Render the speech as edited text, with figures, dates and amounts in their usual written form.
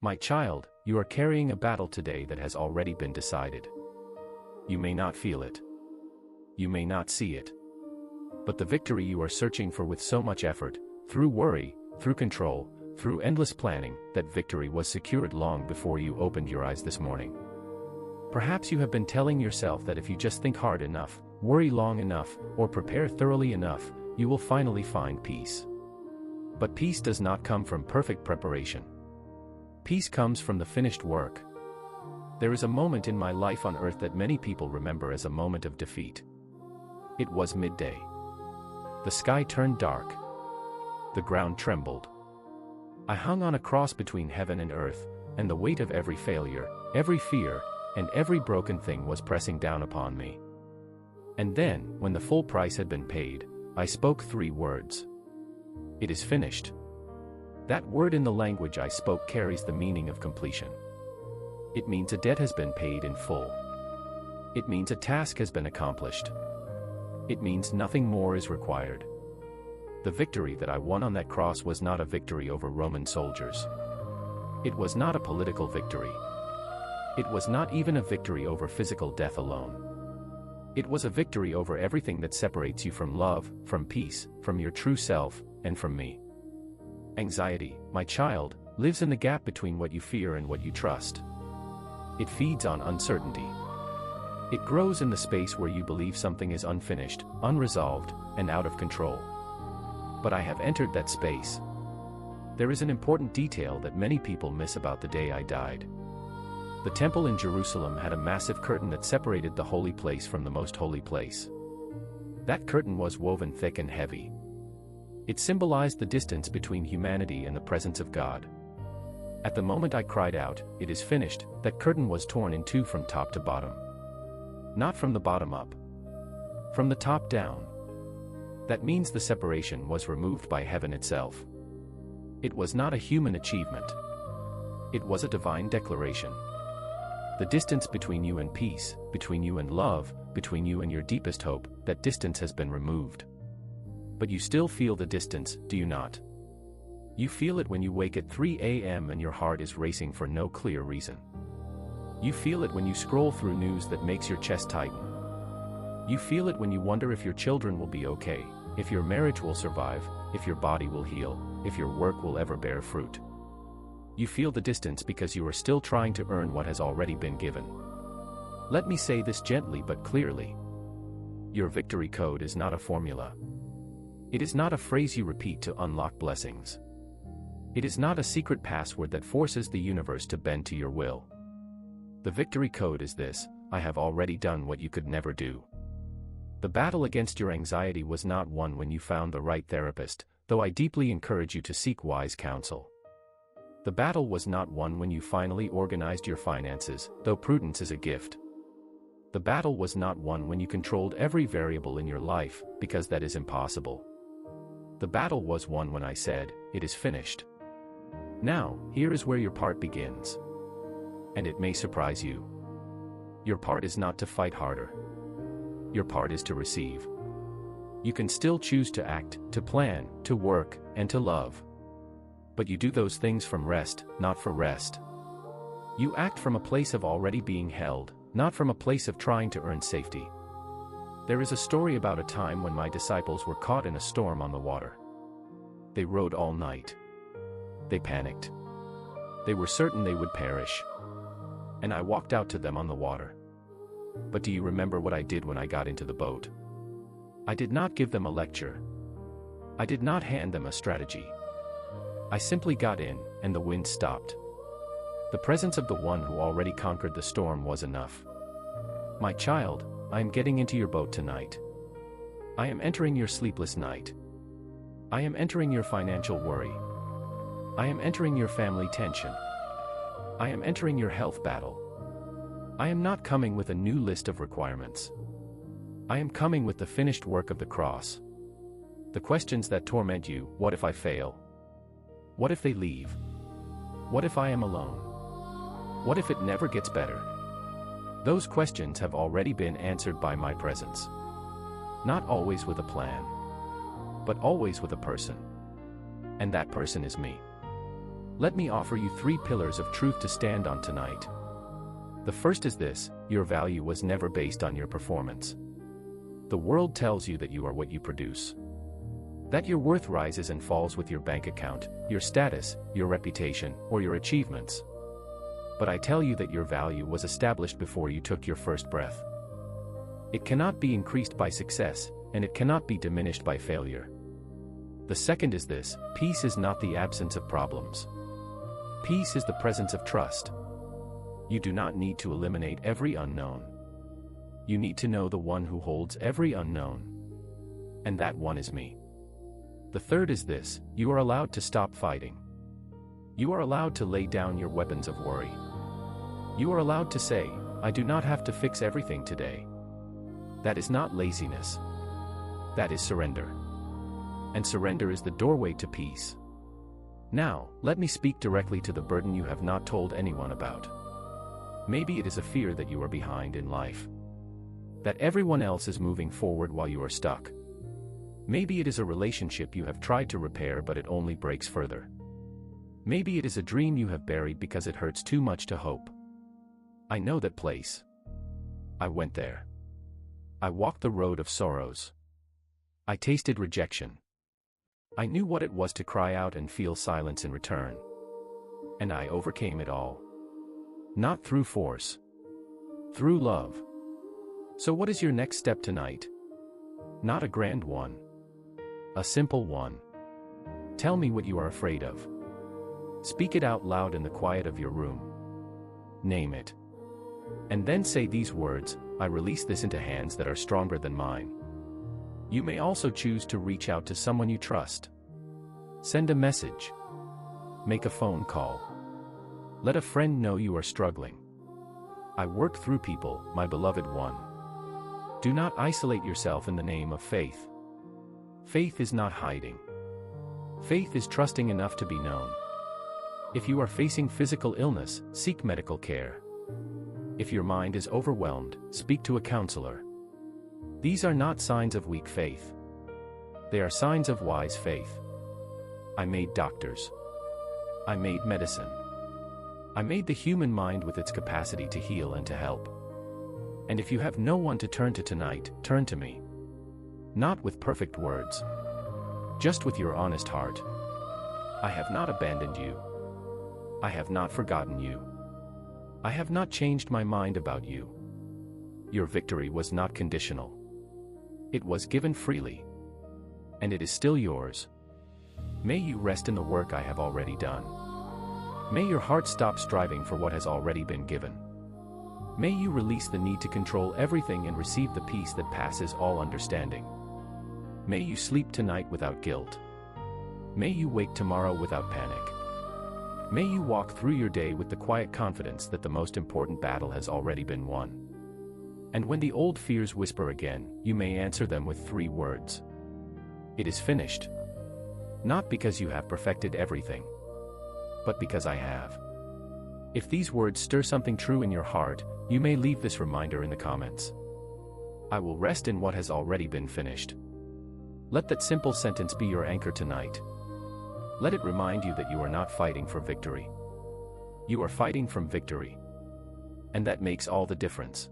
My child, you are carrying a battle today that has already been decided. You may not feel it. You may not see it. But the victory you are searching for with so much effort, through worry, through control, through endless planning, that victory was secured long before you opened your eyes this morning. Perhaps you have been telling yourself that if you just think hard enough, worry long enough, or prepare thoroughly enough, you will finally find peace. But peace does not come from perfect preparation. Peace comes from the finished work. There is a moment in my life on earth that many people remember as a moment of defeat. It was midday. The sky turned dark. The ground trembled. I hung on a cross between heaven and earth, and the weight of every failure, every fear, and every broken thing was pressing down upon me. And then, when the full price had been paid, I spoke 3 words. It is finished. That word in the language I spoke carries the meaning of completion. It means a debt has been paid in full. It means a task has been accomplished. It means nothing more is required. The victory that I won on that cross was not a victory over Roman soldiers. It was not a political victory. It was not even a victory over physical death alone. It was a victory over everything that separates you from love, from peace, from your true self, and from me. Anxiety, my child, lives in the gap between what you fear and what you trust. It feeds on uncertainty. It grows in the space where you believe something is unfinished, unresolved, and out of control. But I have entered that space. There is an important detail that many people miss about the day I died. The temple in Jerusalem had a massive curtain that separated the holy place from the most holy place. That curtain was woven thick and heavy. It symbolized the distance between humanity and the presence of God. At the moment I cried out, "It is finished," that curtain was torn in 2 from top to bottom. Not from the bottom up. From the top down. That means the separation was removed by heaven itself. It was not a human achievement. It was a divine declaration. The distance between you and peace, between you and love, between you and your deepest hope, that distance has been removed. But you still feel the distance, do you not? You feel it when you wake at 3 a.m. and your heart is racing for no clear reason. You feel it when you scroll through news that makes your chest tighten. You feel it when you wonder if your children will be okay, if your marriage will survive, if your body will heal, if your work will ever bear fruit. You feel the distance because you are still trying to earn what has already been given. Let me say this gently but clearly. Your victory code is not a formula. It is not a phrase you repeat to unlock blessings. It is not a secret password that forces the universe to bend to your will. The victory code is this: I have already done what you could never do. The battle against your anxiety was not won when you found the right therapist, though I deeply encourage you to seek wise counsel. The battle was not won when you finally organized your finances, though prudence is a gift. The battle was not won when you controlled every variable in your life, because that is impossible. The battle was won when I said, "It is finished." Now, here is where your part begins. And it may surprise you. Your part is not to fight harder. Your part is to receive. You can still choose to act, to plan, to work, and to love. But you do those things from rest, not for rest. You act from a place of already being held, not from a place of trying to earn safety. There is a story about a time when my disciples were caught in a storm on the water. They rowed all night. They panicked. They were certain they would perish. And I walked out to them on the water. But do you remember what I did when I got into the boat? I did not give them a lecture. I did not hand them a strategy. I simply got in, and the wind stopped. The presence of the one who already conquered the storm was enough. My child, I am getting into your boat tonight. I am entering your sleepless night. I am entering your financial worry. I am entering your family tension. I am entering your health battle. I am not coming with a new list of requirements. I am coming with the finished work of the cross. The questions that torment you: what if I fail? What if they leave? What if I am alone? What if it never gets better? Those questions have already been answered by my presence. Not always with a plan, but always with a person. And that person is me. Let me offer you 3 pillars of truth to stand on tonight. The first is this: your value was never based on your performance. The world tells you that you are what you produce. That your worth rises and falls with your bank account, your status, your reputation, or your achievements. But I tell you that your value was established before you took your first breath. It cannot be increased by success, and it cannot be diminished by failure. The second is this: peace is not the absence of problems. Peace is the presence of trust. You do not need to eliminate every unknown. You need to know the one who holds every unknown. And that one is me. The third is this: you are allowed to stop fighting. You are allowed to lay down your weapons of worry. You are allowed to say, I do not have to fix everything today. That is not laziness. That is surrender. And surrender is the doorway to peace. Now, let me speak directly to the burden you have not told anyone about. Maybe it is a fear that you are behind in life. That everyone else is moving forward while you are stuck. Maybe it is a relationship you have tried to repair but it only breaks further. Maybe it is a dream you have buried because it hurts too much to hope. I know that place. I went there. I walked the road of sorrows. I tasted rejection. I knew what it was to cry out and feel silence in return. And I overcame it all. Not through force. Through love. So what is your next step tonight? Not a grand one. A simple one. Tell me what you are afraid of. Speak it out loud in the quiet of your room. Name it. And then say these words: I release this into hands that are stronger than mine. You may also choose to reach out to someone you trust. Send a message. Make a phone call. Let a friend know you are struggling. I work through people, my beloved one. Do not isolate yourself in the name of faith. Faith is not hiding. Faith is trusting enough to be known. If you are facing physical illness, seek medical care. If your mind is overwhelmed, speak to a counselor. These are not signs of weak faith. They are signs of wise faith. I made doctors. I made medicine. I made the human mind with its capacity to heal and to help. And if you have no one to turn to tonight, turn to me. Not with perfect words. Just with your honest heart. I have not abandoned you. I have not forgotten you. I have not changed my mind about you. Your victory was not conditional. It was given freely. And it is still yours. May you rest in the work I have already done. May your heart stop striving for what has already been given. May you release the need to control everything and receive the peace that passes all understanding. May you sleep tonight without guilt. May you wake tomorrow without panic. May you walk through your day with the quiet confidence that the most important battle has already been won. And when the old fears whisper again, you may answer them with 3 words. It is finished. Not because you have perfected everything, but because I have. If these words stir something true in your heart, you may leave this reminder in the comments. I will rest in what has already been finished. Let that simple sentence be your anchor tonight. Let it remind you that you are not fighting for victory. You are fighting from victory. And that makes all the difference.